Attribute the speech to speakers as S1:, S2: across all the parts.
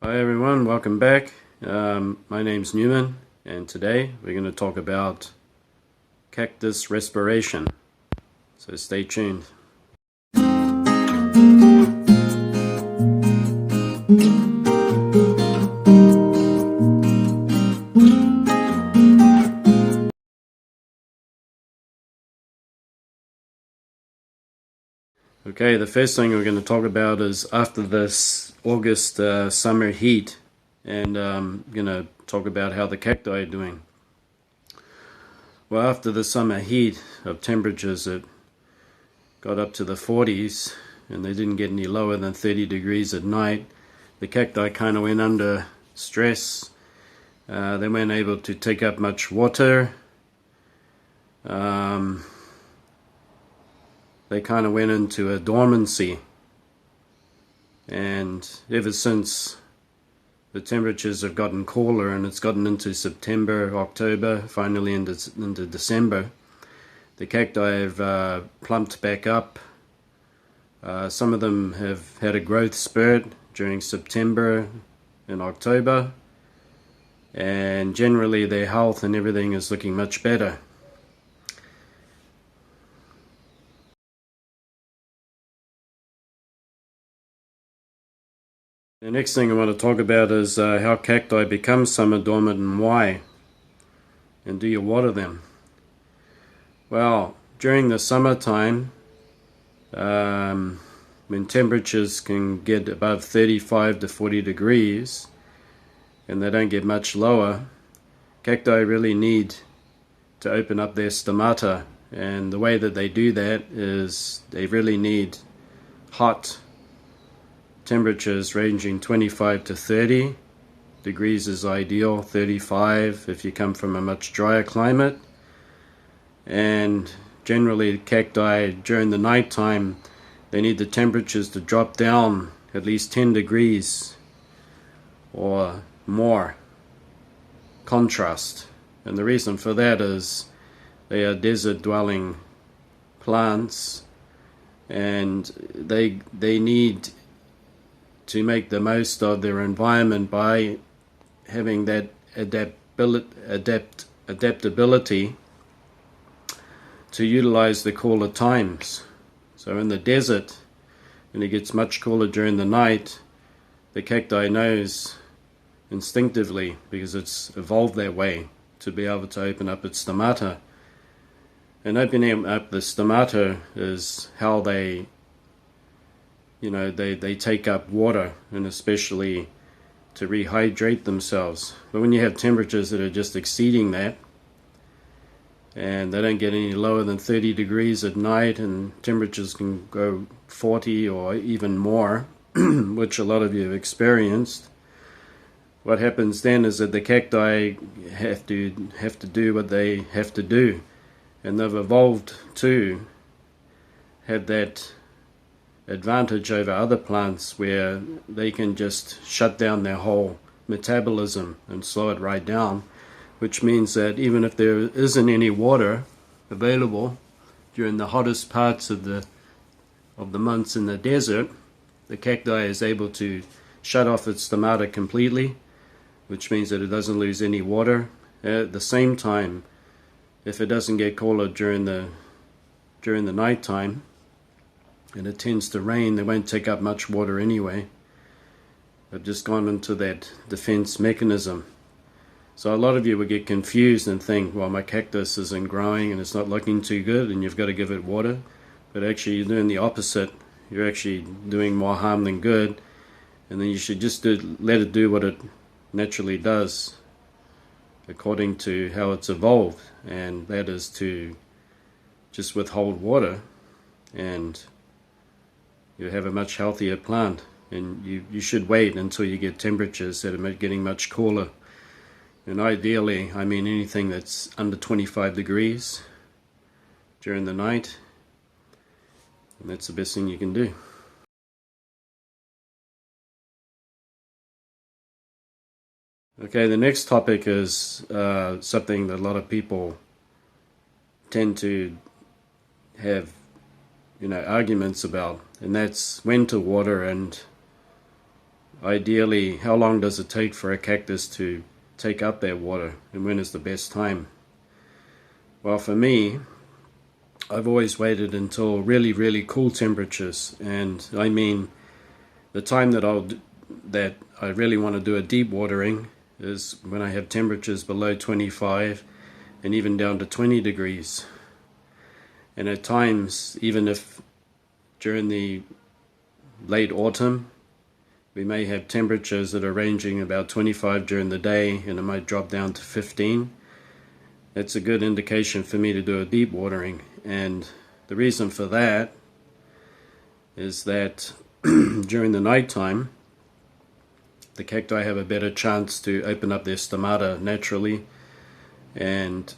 S1: Hi everyone, welcome back. My name's Newman, and today we're going to talk about cactus respiration. So stay tuned. Okay, the first thing we're going to talk about is after this August summer heat, and I'm going to talk about how the cacti are doing. Well, after the summer heat of temperatures that got up to the 40s, and they didn't get any lower than 30 degrees at night, the cacti kind of went under stress. They weren't able to take up much water. They kind of went into a dormancy, and ever since the temperatures have gotten cooler and it's gotten into September, October, finally into December, the cacti have plumped back up. Some of them have had a growth spurt during September and October, and generally their health and everything is looking much better. The next thing I want to talk about is how cacti become summer dormant and why. And do you water them? Well, during the summertime, when temperatures can get above 35 to 40 degrees, and they don't get much lower, cacti really need to open up their stomata. And the way that they do that is they really need hot temperatures ranging 25 to 30 degrees is ideal, 35 if you come from a much drier climate. And generally cacti during the night time, they need the temperatures to drop down at least 10 degrees or more contrast. And the reason for that is they are desert dwelling plants, and they need to make the most of their environment by having that adaptability to utilize the cooler times. So in the desert, when it gets much cooler during the night, the cacti knows instinctively, because it's evolved that way, to be able to open up its stomata. And opening up the stomata is how they take up water, and especially to rehydrate themselves. But when you have temperatures that are just exceeding that, and they don't get any lower than 30 degrees at night, and temperatures can go 40 or even more, which a lot of you have experienced, what happens then is that the cacti have to do what they have to do, and they've evolved to have that advantage over other plants where they can just shut down their whole metabolism and slow it right down, which means that even if there isn't any water available during the hottest parts of the months in the desert, the cacti is able to shut off its stomata completely, which means that it doesn't lose any water. At the same time, if it doesn't get cooler during the night time, and it tends to rain, they won't take up much water anyway. They've just gone into that defense mechanism. So a lot of you will get confused and think, well, my cactus isn't growing and it's not looking too good and you've got to give it water. But actually you're doing the opposite. You're actually doing more harm than good. And then you should just let it do what it naturally does according to how it's evolved. And that is to just withhold water, and you have a much healthier plant. And you should wait until you get temperatures that are getting much cooler. And ideally, I mean anything that's under 25 degrees during the night, and that's the best thing you can do. Okay, the next topic is something that a lot of people tend to have arguments about, and that's when to water and ideally, how long does it take for a cactus to take up that water, and when is the best time? Well, for me, I've always waited until really, really cool temperatures, and I mean the time that I really want to do a deep watering is when I have temperatures below 25 and even down to 20 degrees. And at times, even if during the late autumn, we may have temperatures that are ranging about 25 during the day, and it might drop down to 15. That's a good indication for me to do a deep watering. And the reason for that is that during the nighttime, the cacti have a better chance to open up their stomata naturally, and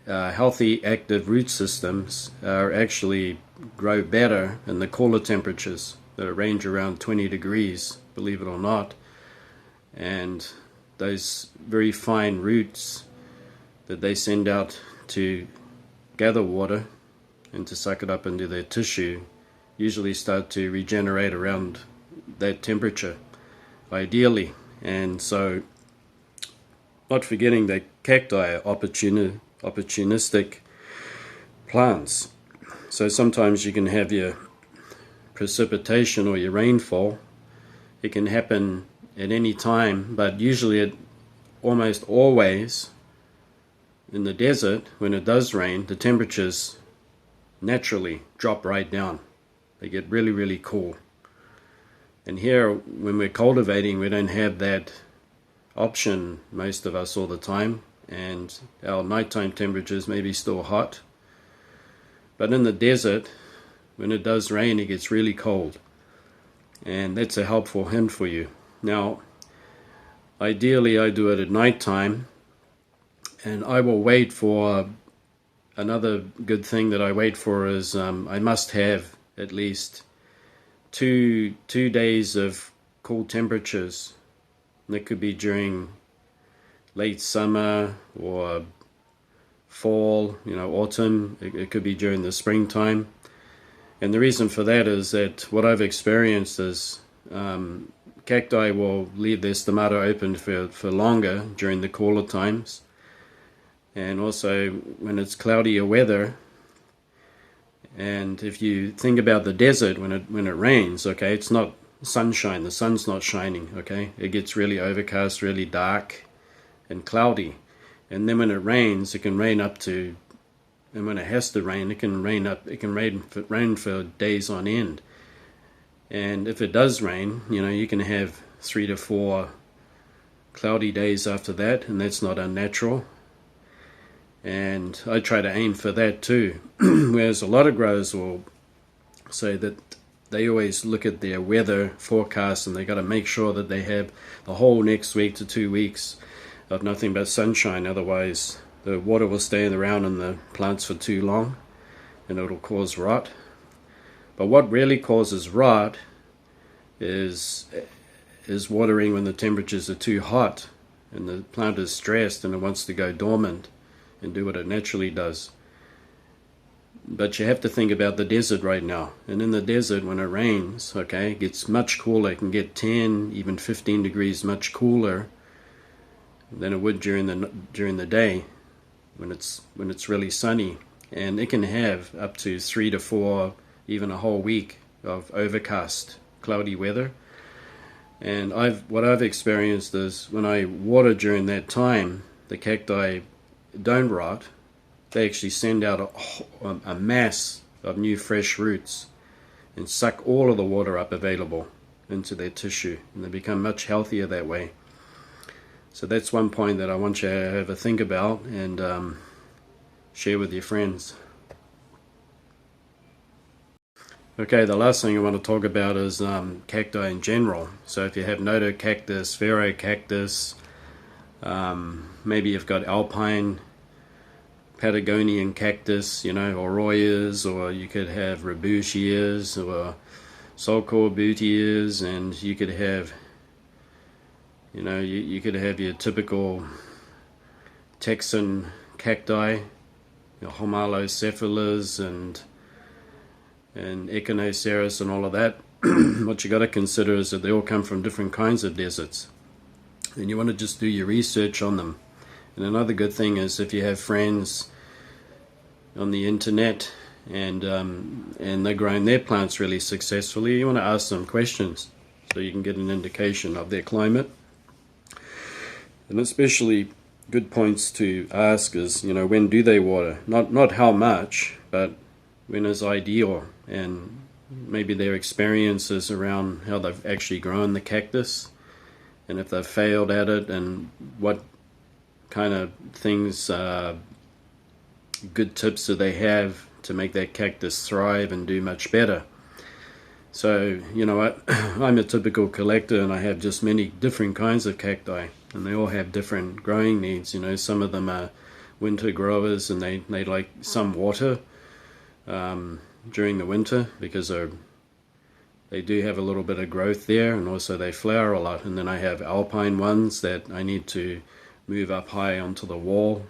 S1: healthy active root systems actually grow better in the cooler temperatures that range around 20 degrees, believe it or not. And those very fine roots that they send out to gather water and to suck it up into their tissue usually start to regenerate around that temperature, ideally. And so, not forgetting that cacti are opportunistic plants. So sometimes you can have your precipitation or your rainfall. It can happen at any time, but usually it almost always in the desert, when it does rain, the temperatures naturally drop right down. They get really, really cool. And here, when we're cultivating, we don't have that option, most of us, all the time, and our nighttime temperatures may be still hot. But in the desert, when it does rain, it gets really cold. And that's a helpful hint for you. Now, ideally, I do it at nighttime, and I will wait for, another good thing that I wait for is I must have at least two days of cool temperatures. And that could be during late summer or fall, autumn. It could be during the springtime. And the reason for that is that what I've experienced is cacti will leave their stomata open for longer during the cooler times. And also when it's cloudier weather. And if you think about the desert, when it rains, okay, it's not sunshine, the sun's not shining, okay? It gets really overcast, really dark and cloudy. And then when it rains, it can rain up to, and when it has to rain, it can rain for days on end. And if it does rain, you can have 3 to 4 cloudy days after that, and that's not unnatural. And I try to aim for that too. Whereas a lot of growers will say that they always look at their weather forecast and they got to make sure that they have the whole next week to 2 weeks of nothing but sunshine. Otherwise, the water will stay around in the plants for too long and it'll cause rot. But what really causes rot is watering when the temperatures are too hot and the plant is stressed and it wants to go dormant and do what it naturally does. But you have to think about the desert right now. And in the desert, when it rains, okay, it gets much cooler. It can get 10, even 15 degrees much cooler than it would during the day when it's really sunny. And it can have up to 3 to 4, even a whole week of overcast, cloudy weather. And what I've experienced is when I water during that time, the cacti don't rot. They actually send out a mass of new fresh roots and suck all of the water up available into their tissue, and they become much healthier that way. So that's one point that I want you to have a think about and share with your friends. Okay, the last thing I want to talk about is cacti in general. So if you have notocactus, phaerocactus, maybe you've got alpine Patagonian cactus, Oroyas, or you could have Rabusias or Sulcorbutias, and you could have, you could have your typical Texan cacti, Homalocephalus and Echinoceras and all of that. what you got to consider is that they all come from different kinds of deserts, and you want to just do your research on them. And another good thing is if you have friends on the internet and they're growing their plants really successfully, you want to ask them questions so you can get an indication of their climate. And especially good points to ask is, you know, when do they water? Not how much, but when is ideal, and maybe their experiences around how they've actually grown the cactus, and if they've failed at it, and what kind of things, good tips do they have to make that cactus thrive and do much better. So, you know what, I'm a typical collector and I have just many different kinds of cacti, and they all have different growing needs. You know, some of them are winter growers and they like some water during the winter because they do have a little bit of growth there, and also they flower a lot. And then I have alpine ones that I need to move up high onto the wall,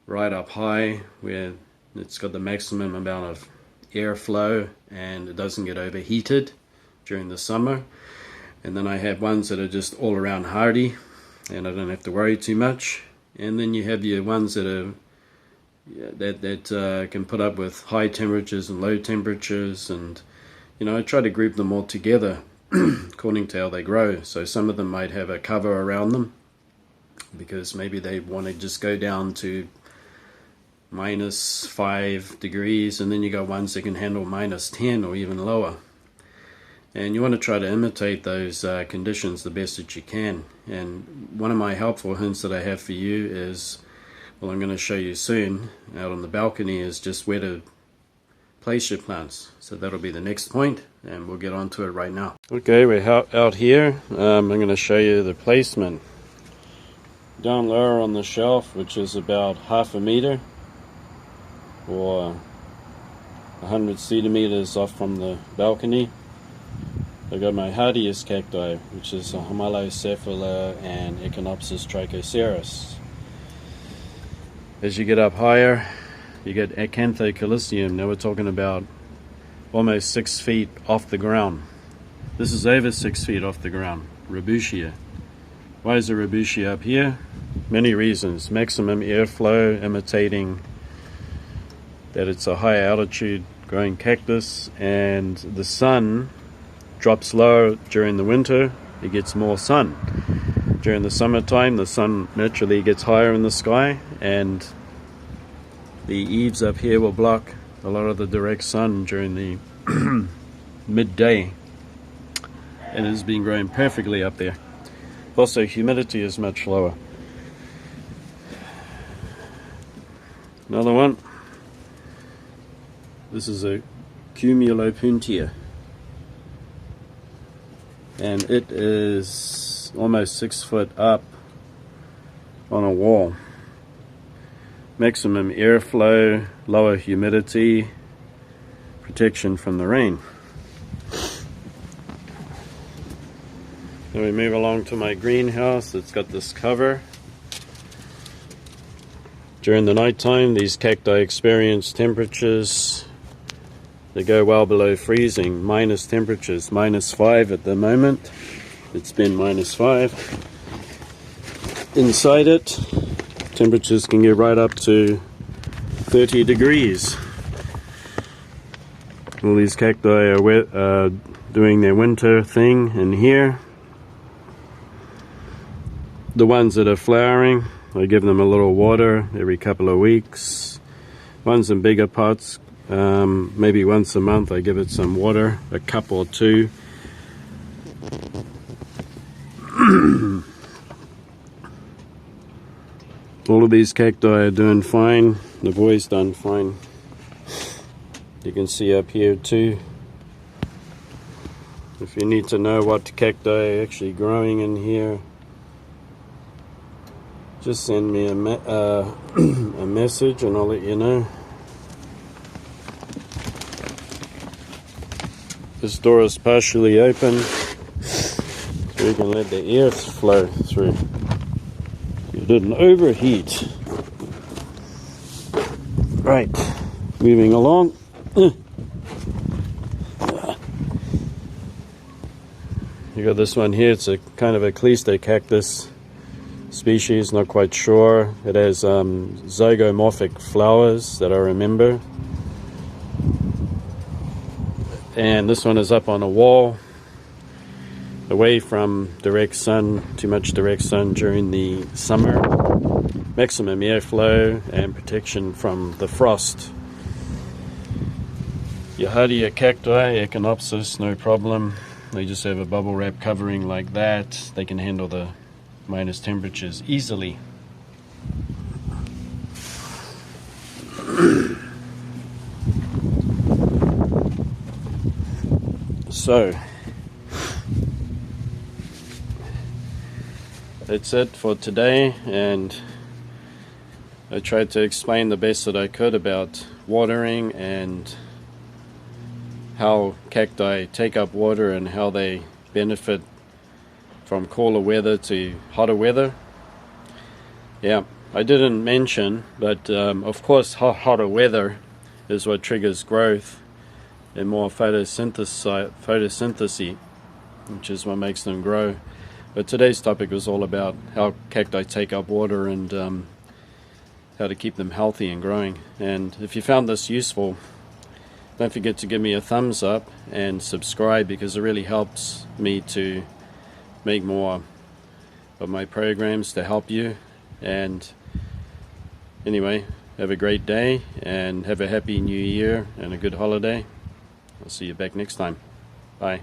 S1: right up high where it's got the maximum amount of airflow and it doesn't get overheated during the summer. And then I have ones that are just all around hardy and I don't have to worry too much. And then you have your ones that are can put up with high temperatures and low temperatures, and you know, I try to group them all together according to how they grow. So some of them might have a cover around them because maybe they want to just go down to -5 degrees, and then you got ones that can handle -10 or even lower. And you want to try to imitate those conditions the best that you can. And one of my helpful hints that I have for you is, well, I'm going to show you soon out on the balcony, is just where to place your plants. So that'll be the next point, and we'll get on to it right now. Okay, we're out here. I'm going to show you the placement. Down lower on the shelf, which is about 1/2 meter or 100 centimeters off from the balcony, I got my hardiest cacti, which is a Homalocephala and Echinopsis trichoceros. As you get up higher, you get Acanthocalicium. Now we're talking about almost 6 feet off the ground. This is over 6 feet off the ground. Rubutia. Why is the Rubutia up here? Many reasons. Maximum airflow, imitating that it's a high altitude growing cactus, and the sun drops low during the winter. It gets more sun. During the summertime, the sun naturally gets higher in the sky, and the eaves up here will block a lot of the direct sun during the midday, and it's been growing perfectly up there. Also, humidity is much lower. Another one. This is a Cumulopuntia, and it is almost 6 foot up on a wall. Maximum airflow, lower humidity, protection from the rain. Then we move along to my greenhouse. It's got this cover. During the night time, these cacti experience temperatures that go well below freezing, minus temperatures, -5 at the moment. It's been -5. Inside it, temperatures can get right up to 30 degrees. All these cacti are doing their winter thing in here. The ones that are flowering, I give them a little water every couple of weeks. Ones in bigger pots, maybe once a month I give it some water, a cup or two. All of these cacti are doing fine. The boy's done fine. You can see up here too. If you need to know what cacti are actually growing in here, just send me a message and I'll let you know. This door is partially open, so we can let the air flow through. It didn't overheat. Right, moving along. We got this one here. It's a kind of a cleister cactus species, not quite sure. It has zygomorphic flowers that I remember. And this one is up on a wall, away from direct sun, too much direct sun during the summer. Maximum airflow and protection from the frost. Your hardier cacti, Echinopsis, no problem. They just have a bubble wrap covering like that. They can handle the minus temperatures easily. So that's it for today, and I tried to explain the best that I could about watering and how cacti take up water and how they benefit from cooler weather to hotter weather. Yeah, I didn't mention, but of course hotter weather is what triggers growth and more photosynthesis, which is what makes them grow. But today's topic was all about how cacti take up water and how to keep them healthy and growing. And if you found this useful, don't forget to give me a thumbs up and subscribe, because it really helps me to make more of my programs to help you. And anyway, have a great day and have a happy new year and a good holiday. I'll see you back next time. Bye.